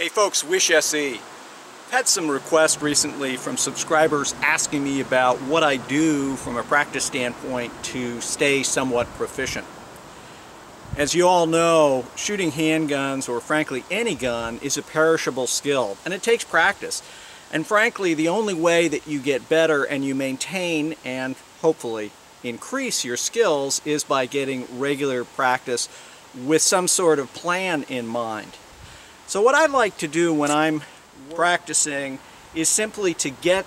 Hey folks, Wish SE. I've had some requests recently from subscribers asking me about what I do from a practice standpoint to stay somewhat proficient. As you all know, shooting handguns, or frankly any gun, is a perishable skill, and it takes practice. And frankly, the only way that you get better and you maintain and hopefully increase your skills is by getting regular practice with some sort of plan in mind. So what I like to do when I'm practicing is simply to get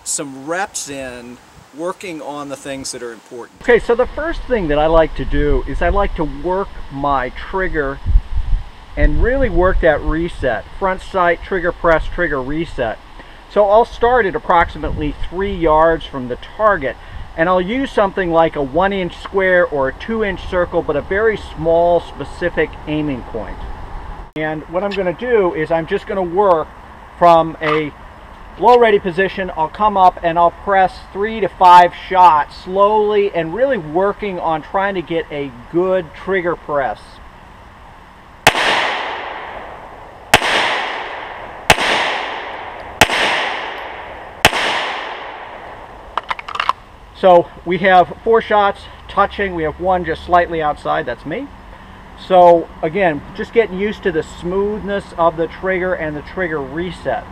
some reps in working on the things that are important. Okay, so the first thing that I like to do is I like to work my trigger and really work that reset. Front sight, trigger press, trigger reset. So I'll start at approximately 3 yards from the target, and I'll use something like a 1-inch square or a 2-inch circle, but a very small specific aiming point. And what I'm going to do is I'm just going to work from a low ready position. I'll come up and I'll press 3 to 5 shots slowly and really working on trying to get a good trigger press. So we have 4 shots touching. We have 1 just slightly outside. That's me. So again, just getting used to the smoothness of the trigger and the trigger reset.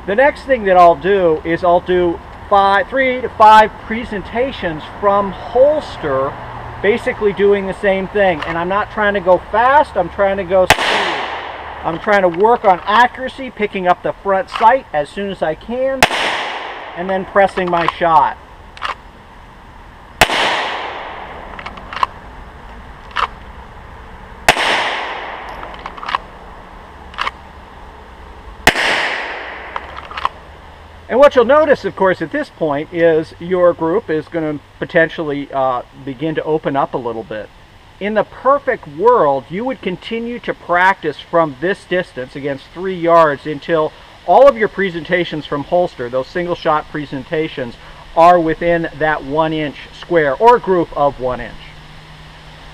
The next thing that I'll do is I'll do 3 to 5 presentations from holster, basically doing the same thing. And I'm not trying to go fast, I'm trying to go smooth. I'm trying to work on accuracy, picking up the front sight as soon as I can, and then pressing my shot. And what you'll notice, of course, at this point is your group is going to potentially begin to open up a little bit. In the perfect world, you would continue to practice from this distance, against 3 yards, until all of your presentations from holster, those single shot presentations, are within that 1-inch square or group of 1 inch.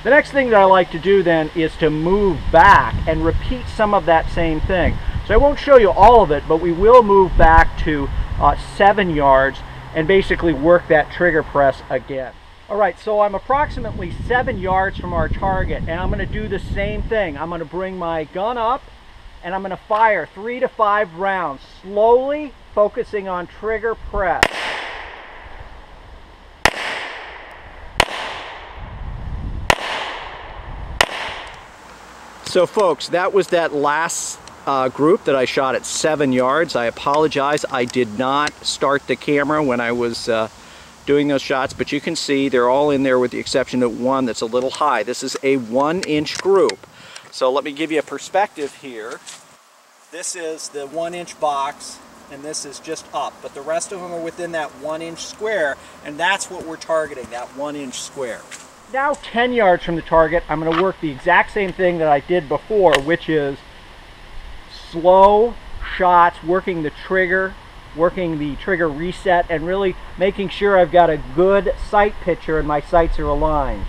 The next thing that I like to do then is to move back and repeat some of that same thing. So I won't show you all of it, but we will move back to 7 yards and basically work that trigger press again. Alright, so I'm approximately 7 yards from our target, and I'm going to do the same thing. I'm going to bring my gun up and I'm going to fire 3 to 5 rounds, slowly focusing on trigger press. So folks, that was that last group that I shot at 7 yards. I apologize, I did not start the camera when I was doing those shots, but you can see they're all in there with the exception of one that's a little high. This is a 1-inch group. So let me give you a perspective here. This is the 1-inch box and this is just up, but the rest of them are within that 1-inch square, and that's what we're targeting, that 1-inch square. Now 10 yards from the target, I'm going to work the exact same thing that I did before, which is slow shots, working the trigger reset, and really making sure I've got a good sight picture and my sights are aligned.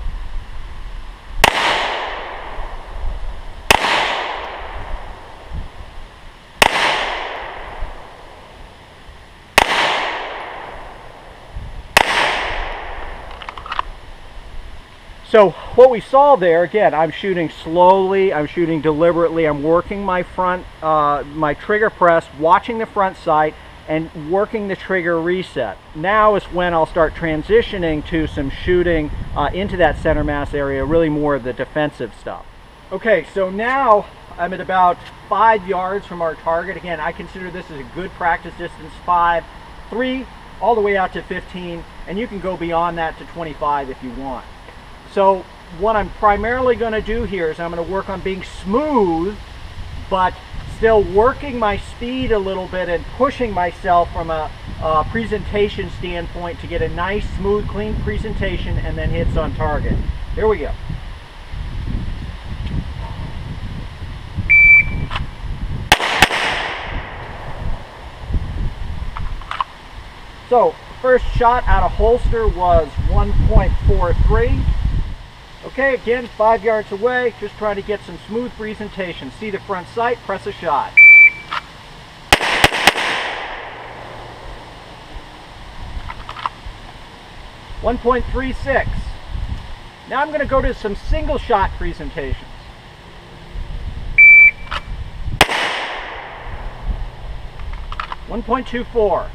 So what we saw there, again, I'm shooting slowly, I'm shooting deliberately, I'm working my my trigger press, watching the front sight, and working the trigger reset. Now is when I'll start transitioning to some shooting into that center mass area, really more of the defensive stuff. Okay, so now I'm at about 5 yards from our target. Again, I consider this as a good practice distance, 5, 3, all the way out to 15, and you can go beyond that to 25 if you want. So what I'm primarily going to do here is I'm going to work on being smooth, but still working my speed a little bit and pushing myself from a presentation standpoint to get a nice, smooth, clean presentation and then hits on target. Here we go. So first shot out of holster was 1.43. Okay, again, 5 yards away, just trying to get some smooth presentation. See the front sight, press a shot. 1.36. Now I'm going to go to some single shot presentations. 1.24.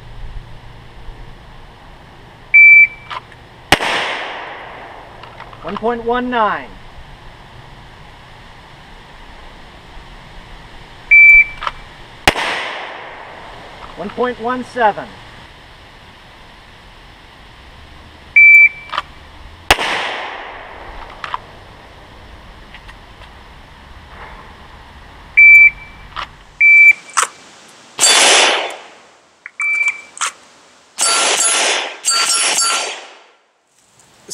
1.19. 1.17.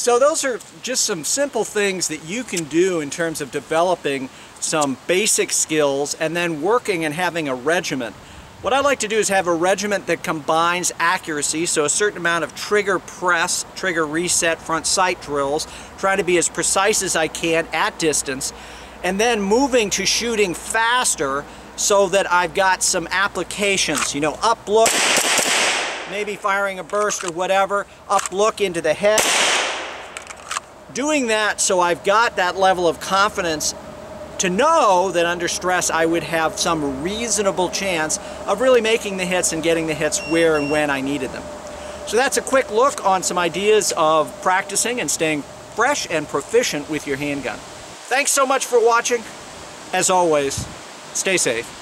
So those are just some simple things that you can do in terms of developing some basic skills and then working and having a regiment. What I like to do is have a regiment that combines accuracy, so a certain amount of trigger press, trigger reset, front sight drills, trying to be as precise as I can at distance, and then moving to shooting faster so that I've got some applications, you know, up look, maybe firing a burst or whatever, up look into the head. Doing that so I've got that level of confidence to know that under stress I would have some reasonable chance of really making the hits and getting the hits where and when I needed them. So that's a quick look on some ideas of practicing and staying fresh and proficient with your handgun. Thanks so much for watching. As always, stay safe.